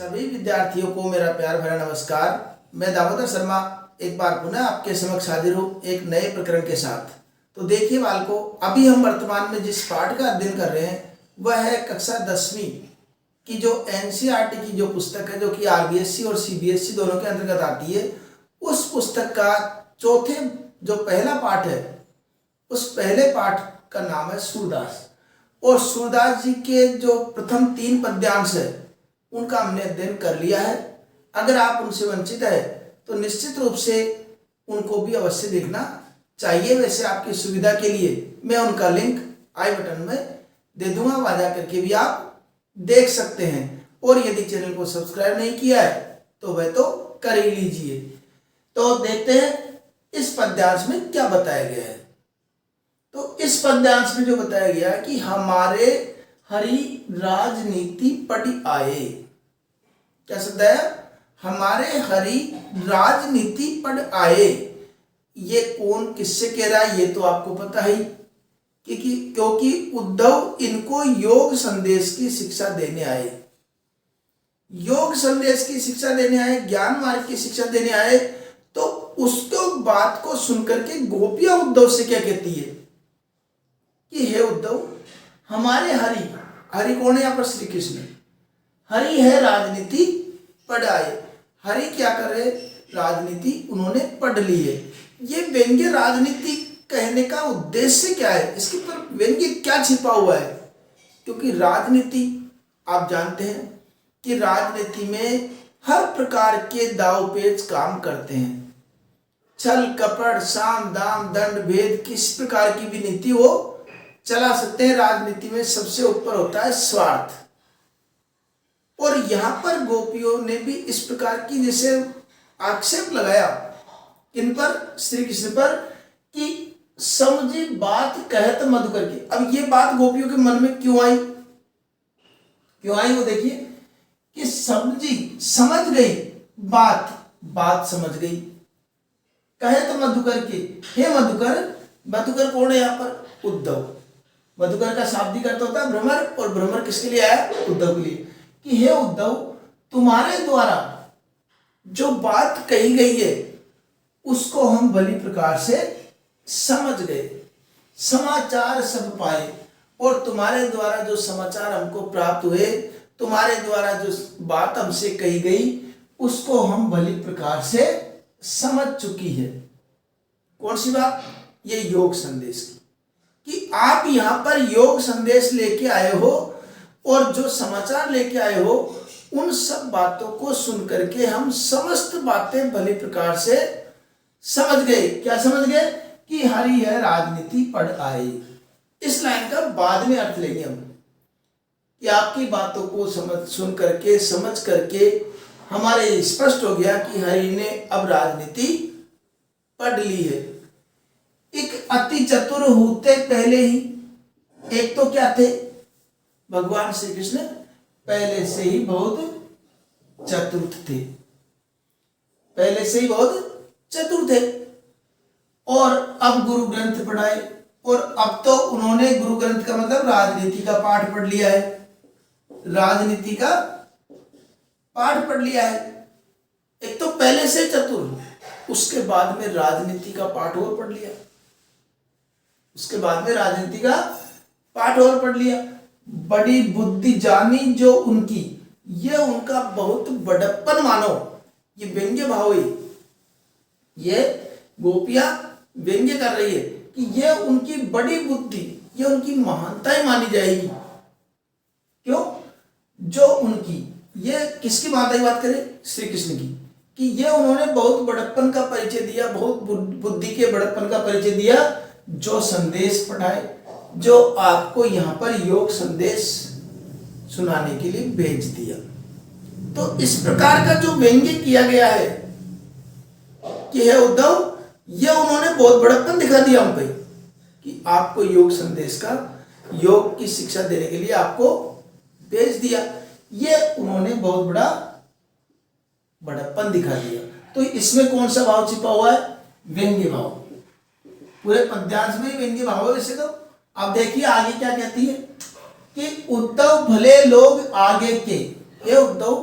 सभी विद्यार्थियों को मेरा प्यार भरा नमस्कार। मैं दामोदर शर्मा एक बार पुनः आपके समक्ष हाजिर हूँ एक नए प्रकरण के साथ। तो देखिए बालकों, अभी हम वर्तमान में जिस पाठ का अध्ययन कर रहे हैं वह है कक्षा 10वीं की जो एनसीईआरटी की जो पुस्तक है, जो कि आरबीएसई और सीबीएसई दोनों के अंतर्गत आती है। उस पुस्तक का चौथे जो पहला पाठ है, उस पहले पाठ का नाम है सूरदास। और सूरदास जी के जो प्रथम 3 पद्यांश है उनका हमने अध्ययन कर लिया है। अगर आप उनसे वंचित है तो निश्चित रूप से उनको भी अवश्य देखना चाहिए। वैसे आपकी सुविधा के लिए मैं उनका लिंक आई बटन में दे दूंगा, वहां जा करके भी आप देख सकते हैं। और यदि चैनल को सब्सक्राइब नहीं किया है तो वह तो कर ही लीजिए। तो देखते हैं इस पद्यांश में क्या बताया गया है। तो इस पद्यांश में जो बताया गया है कि हमारे हरि राजनीति पढ़ आए। क्या शब्द है? हमारे हरि राजनीति पढ़ आए। ये कौन किससे कह रहा है ये तो आपको पता ही, क्योंकि उद्धव इनको योग संदेश की शिक्षा देने आए। योग संदेश की शिक्षा देने आए, ज्ञान मार्ग की शिक्षा देने आए। तो उसको बात को सुनकर के गोपियां उद्धव से क्या कहती है कि हे उद्धव, हमारे हरि, हरि कौन है यहाँ पर? श्री कृष्ण। हरि है राजनीति पढ़ आए। हरि क्या कर रहे? राजनीति उन्होंने पढ़ ली है। ये व्यंग्य राजनीति कहने का उद्देश्य क्या है, इसके पर व्यंग्य क्या छिपा हुआ है? क्योंकि राजनीति आप जानते हैं कि राजनीति में हर प्रकार के दाव पेच काम करते हैं। छल कपट साम दाम दंड भेद किस प्रकार की भी नीति वो चला सकते हैं। राजनीति में सबसे ऊपर होता है स्वार्थ। और यहां पर गोपियों ने भी इस प्रकार की जैसे आक्षेप लगाया इन पर, श्री कृष्ण पर, कि समझी बात कहत मधुकर की। अब ये बात गोपियों के मन में क्यों आई? वो देखिए कि समझी, समझ गई बात समझ गई। कहत मधुकर के, हे मधुकर। मधुकर कौन है यहाँ पर? उद्धव। मधुकर का शाब्दिक अर्थ होता है भ्रमर, और भ्रमर किसके लिए आया? उद्धव के लिए। कि हे उद्धव, तुम्हारे द्वारा जो बात कही गई है उसको हम भली प्रकार से समझ गए, समाचार सब पाए। और तुम्हारे द्वारा जो समाचार हमको प्राप्त हुए, तुम्हारे द्वारा जो बात हमसे कही गई उसको हम भली प्रकार से समझ चुकी है। कौन सी बात? ये योग संदेश की, कि आप यहां पर योग संदेश लेके आए हो और जो समाचार लेके आए हो उन सब बातों को सुन करके हम समस्त बातें भली प्रकार से समझ गए। क्या समझ गए? कि हरि है राजनीति पढ़ आए। इस लाइन का बाद में अर्थ लेंगे हम, कि आपकी बातों को सुन करके समझ करके हमारे स्पष्ट हो गया कि हरि ने अब राजनीति पढ़ ली है। एक अति चतुर होते पहले ही, एक तो क्या थे? भगवान श्री कृष्ण पहले से ही बहुत चतुर थे, पहले से ही बहुत चतुर थे। और अब गुरु ग्रंथ पढ़ाए, और अब तो उन्होंने गुरु ग्रंथ का मतलब राजनीति का पाठ पढ़ लिया है। राजनीति का पाठ पढ़ लिया है। एक तो पहले से चतुर, उसके बाद में राजनीति का पाठ और पढ़ लिया, उसके बाद में राजनीति का पाठ और पढ़ लिया। बड़ी बुद्धि जानी जो उनकी, ये उनका बहुत बड़प्पन मानो। ये व्यंग्य भाव है, ये गोपियां व्यंग्य कर रही है कि ये उनकी बड़ी बुद्धि, ये उनकी महानता मानी जाएगी। क्यों? जो उनकी, ये किसकी बात करें? श्री कृष्ण की, कि ये उन्होंने बहुत बड़प्पन का परिचय दिया, बहुत बुद्धि के बड़प्पन का परिचय दिया, जो संदेश पढ़ाए, जो आपको यहाँ पर योग संदेश सुनाने के लिए भेज दिया। तो इस प्रकार का जो व्यंग्य किया गया है कि हे उद्धव, ये उन्होंने बहुत बड़प्पन दिखा दिया हम पे, कि आपको योग संदेश का, योग की शिक्षा देने के लिए आपको भेज दिया। ये उन्होंने बहुत बड़ा बड़प्पन दिखा दिया। तो इसमें कौन सा भाव छिपा हुआ है? व्यंग्य भाव। पूरे पद्यांश में व्यंग्य भाव है वैसे तो। अब देखिए आगे क्या कहती है कि उद्धव भले लोग आगे के। हे उद्धव,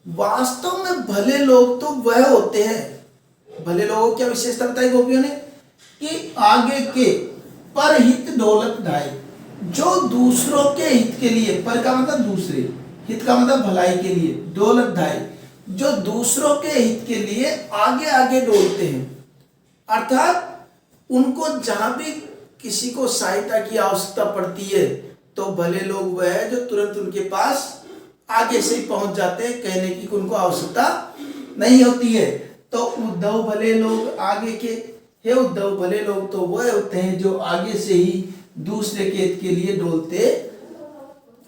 वास्तव में भले लोग तो वह होते हैं। भले लोगों की क्या विशेषता बताई गोपियों ने कि आगे के परहित डोलत ढाई, जो दूसरों के हित के लिए, पर का मतलब दूसरे, हित का मतलब भलाई के लिए, डोलत ढाई जो दूसरों के हित के लिए आगे आगे डोलते हैं। अर्थात उनको जहां भी किसी को सहायता की आवश्यकता पड़ती है तो भले लोग वह है जो तुरंत उनके पास आगे से ही पहुंच जाते हैं, कहने की उनको आवश्यकता नहीं होती है। तो उद्धव भले लोग आगे के, हे उद्धव भले लोग तो वह होते हैं जो आगे से ही दूसरे के हित के लिए डोलते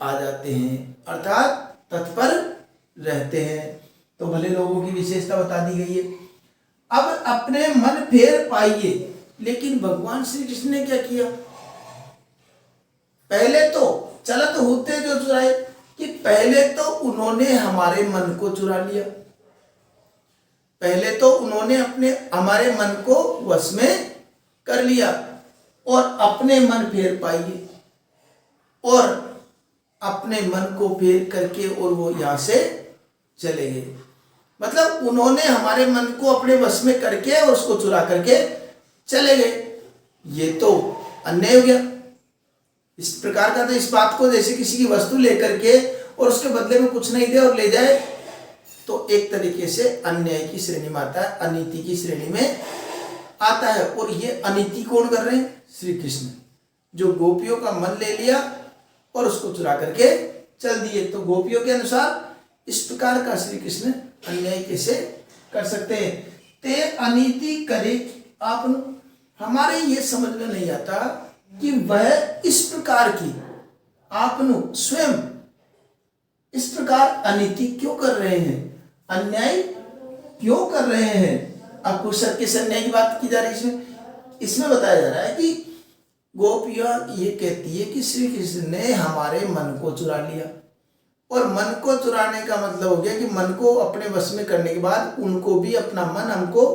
आ जाते हैं, अर्थात तत्पर रहते हैं। तो भले लोगों की विशेषता बता दी गई है। अब अपने मन फेर पाइए, लेकिन भगवान श्री कृष्ण ने क्या किया? पहले तो चलत होते जो चुराए, कि पहले तो उन्होंने हमारे मन को चुरा लिया, पहले तो उन्होंने हमारे मन को वश में कर लिया और अपने मन फेर पाइए, और अपने मन को फेर करके और वो यहां से चले गए। मतलब उन्होंने हमारे मन को अपने वश में करके और उसको चुरा करके चले गए। ये तो अन्याय हो गया। इस प्रकार का, तो इस बात को जैसे किसी की वस्तु लेकर के और उसके बदले में कुछ नहीं दे और ले जाए, तो एक तरीके से अन्याय की श्रेणी में आता है, अनीति की श्रेणी में आता है। और ये अनीति कौन कर रहे हैं? श्री कृष्ण, जो गोपियों का मन ले लिया और उसको चुरा करके चल दिए। तो गोपियों के अनुसार इस प्रकार का श्री कृष्ण अन्याय कैसे कर सकते हैं? ते अनीति करे आपन, हमारे ये समझ में नहीं आता कि वह इस प्रकार की आपनु स्वयं इस प्रकार अनीति क्यों कर रहे हैं, अन्याय क्यों कर रहे हैं। अब कुशल किस अन्याय की बात की जा रही है इसमें बताया जा रहा है कि गोपियां ये कहती है कि श्री कृष्ण ने हमारे मन को चुरा लिया, और मन को चुराने का मतलब हो गया कि मन को अपने वश में करने के बाद उनको भी अपना मन हमको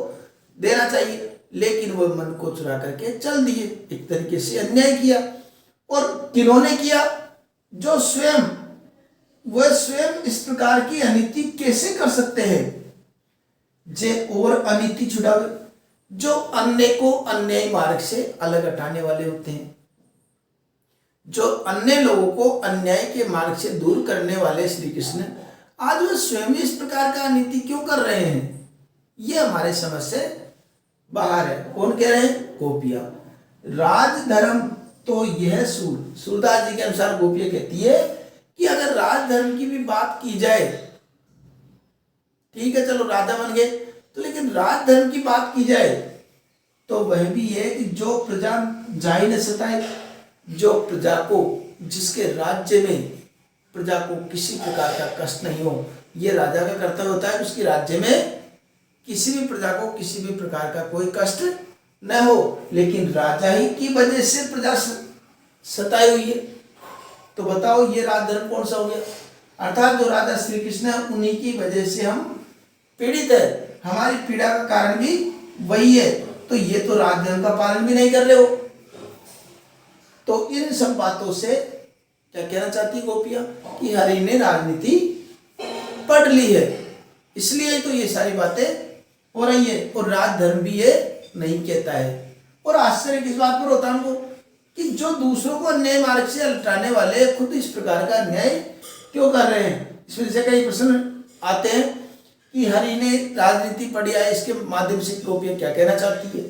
देना चाहिए, लेकिन वो मन को चुरा करके चल दिए। एक तरीके से अन्याय किया। और किन्होंने किया? जो स्वयं, वह स्वयं इस प्रकार की अनीति कैसे कर सकते हैं? जे और अनीति छुड़ावे, जो अन्य को अन्याय मार्ग से अलग हटाने वाले होते हैं, जो अन्य लोगों को अन्याय के मार्ग से दूर करने वाले श्री कृष्ण आज वह स्वयं इस प्रकार का अनीति क्यों कर रहे हैं? ये हमारे समझ से बाहर है। कौन कह रहे हैं? गोपियां। राजधर्म तो यह सूरदास जी के अनुसार गोपियां कहती है कि अगर राजधर्म की भी बात की जाए, ठीक है चलो राजा बन गए, तो लेकिन राजधर्म की बात की जाए तो वह भी है कि जो प्रजा जाहि न सताए, जो प्रजा को, जिसके राज्य में प्रजा को किसी प्रकार का कष्ट नहीं हो, ये राजा का कर्तव्य होता है। उसके राज्य में किसी भी प्रजा को किसी भी प्रकार का कोई कष्ट न हो, लेकिन राजा ही की वजह से प्रजा सताई हुई है। तो बताओ ये राजधर्म कौन सा हो गया? अर्थात जो राजा श्री कृष्ण है उन्हीं की वजह से हम पीड़ित है, हमारी पीड़ा का कारण भी वही है। तो ये तो राजधर्म का पालन भी नहीं कर रहे हो। तो इन सब बातों से क्या कहना चाहती गोपियां कि हरि ने राजनीति पढ़ ली है, इसलिए तो ये सारी बातें हो रही है। और राजधर्म भी ये नहीं कहता है। और आश्चर्य किस बात पर होता है हमको कि जो दूसरों को अन्याय मार्ग से लौटाने वाले खुद इस प्रकार का अन्याय क्यों कर रहे हैं। इसमें से कई प्रश्न आते हैं कि हरि ने राजनीति पढ़ी है, इसके माध्यम से गोपियां क्या कहना चाहती है,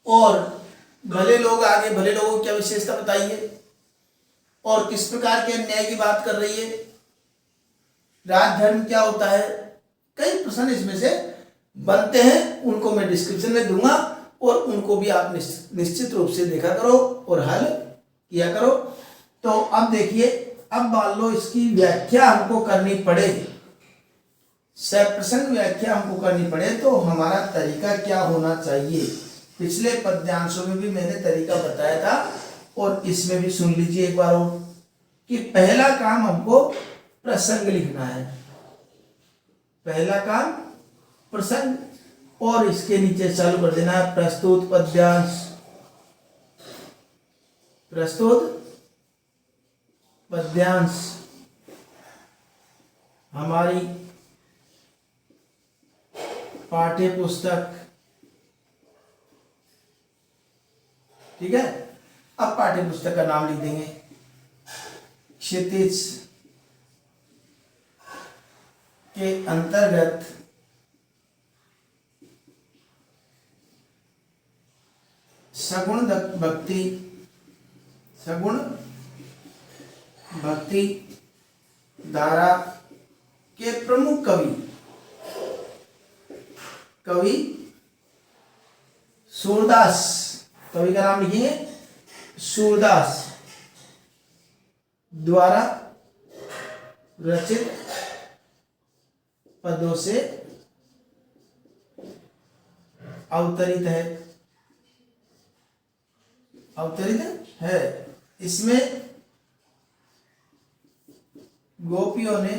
और भले लोग आगे भले लोगों की क्या विशेषता बताई है, और किस प्रकार के अन्याय की बात कर रही है, राजधर्म क्या होता है। कई प्रश्न इसमें से बनते हैं, उनको मैं डिस्क्रिप्शन में दूंगा और उनको भी आप निश्चित रूप से देखा करो और हल किया करो। तो अब देखिए, अब मान लो इसकी व्याख्या हमको करनी पड़े, सप्रसंग व्याख्या हमको करनी पड़े, तो हमारा तरीका क्या होना चाहिए। पिछले पद्यांशों में भी मैंने तरीका बताया था और इसमें भी सुन लीजिए एक बार और कि पहला काम हमको प्रसंग लिखना है। पहला काम प्रसंग, और इसके नीचे चालू कर देना है प्रस्तुत पद्यांश। प्रस्तुत पद्यांश हमारी पाठ्य पुस्तक। ठीक है, अब पाठ्य पुस्तक का नाम लिख देंगे क्षितिज के अंतर्गत सगुण भक्ति धारा के प्रमुख कवि सूरदास, कवि का नाम लिखिए सूरदास द्वारा रचित पदों से अवतरित है। इसमें गोपियों ने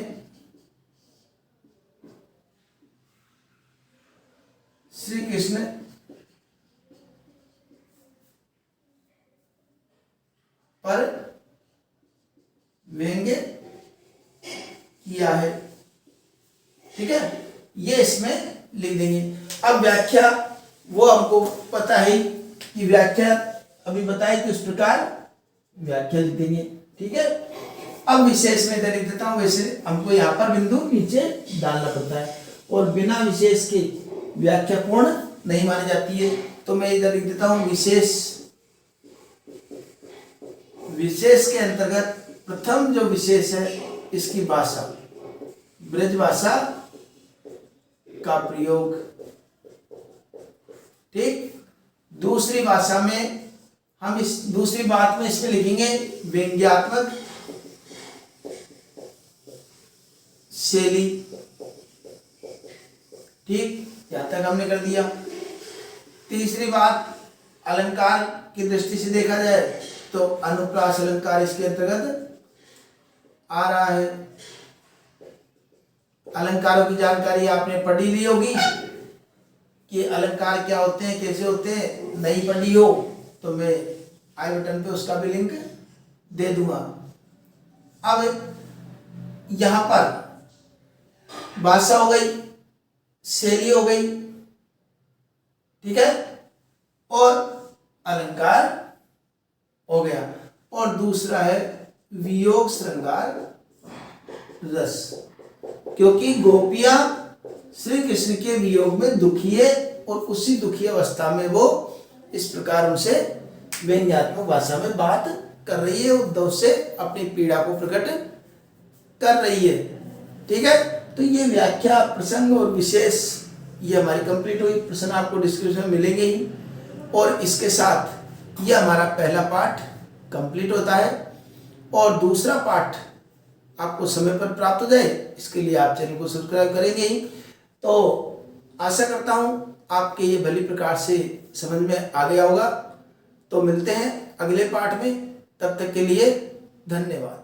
श्री कृष्ण पर व्यंग्य किया है। ठीक है, ये इसमें लिख देंगे। अब व्याख्या, वो हमको पता है कि व्याख्या अभी बताए तो इस प्रकार व्याख्या लिख देंगे। ठीक है, अब विशेष में इधर लिख देता हूं। वैसे हमको यहाँ पर बिंदु नीचे डालना पड़ता है और बिना विशेष के व्याख्या पूर्ण नहीं मानी जाती है, तो मैं इधर लिख देता हूं विशेष के अंतर्गत प्रथम जो विशेष है इसकी भाषा, ब्रज भाषा का प्रयोग। ठीक, दूसरी भाषा में हम दूसरी बात में इसमें लिखेंगे व्यंग्यात्मक शैली। ठीक, यहां तक हमने कर दिया। तीसरी बात, अलंकार की दृष्टि से देखा जाए तो अनुप्रास अलंकार इसके अंतर्गत आ रहा है। अलंकारों की जानकारी आपने पढ़ी ली होगी कि अलंकार क्या होते हैं, कैसे होते हैं। नहीं पढ़ी हो तो मैं आई बटन पे उसका भी लिंक दे दूंगा। अब यहां पर भाषा हो गई, शैली हो गई, ठीक है, और अलंकार हो गया, और दूसरा है वियोग श्रृंगार रस, क्योंकि गोपियां श्री कृष्ण के वियोग में दुखी है और उसी दुखी अवस्था में वो इस प्रकार उनसे व्यंग्यात्मक भाषा में बात कर रही है, उद्धव से अपनी पीड़ा को प्रकट कर रही है। ठीक है, तो ये व्याख्या, प्रसंग और विशेष ये हमारी कंप्लीट हुई। प्रश्न आपको डिस्क्रिप्शन में मिलेंगे ही, और इसके साथ ये हमारा पहला पाठ कंप्लीट होता है, और दूसरा पाठ आपको समय पर प्राप्त हो जाए इसके लिए आप चैनल को सब्सक्राइब करेंगे ही। तो आशा करता हूं आपके ये भली प्रकार से समझ में आ गया होगा। तो मिलते हैं अगले पाठ में, तब तक के लिए धन्यवाद।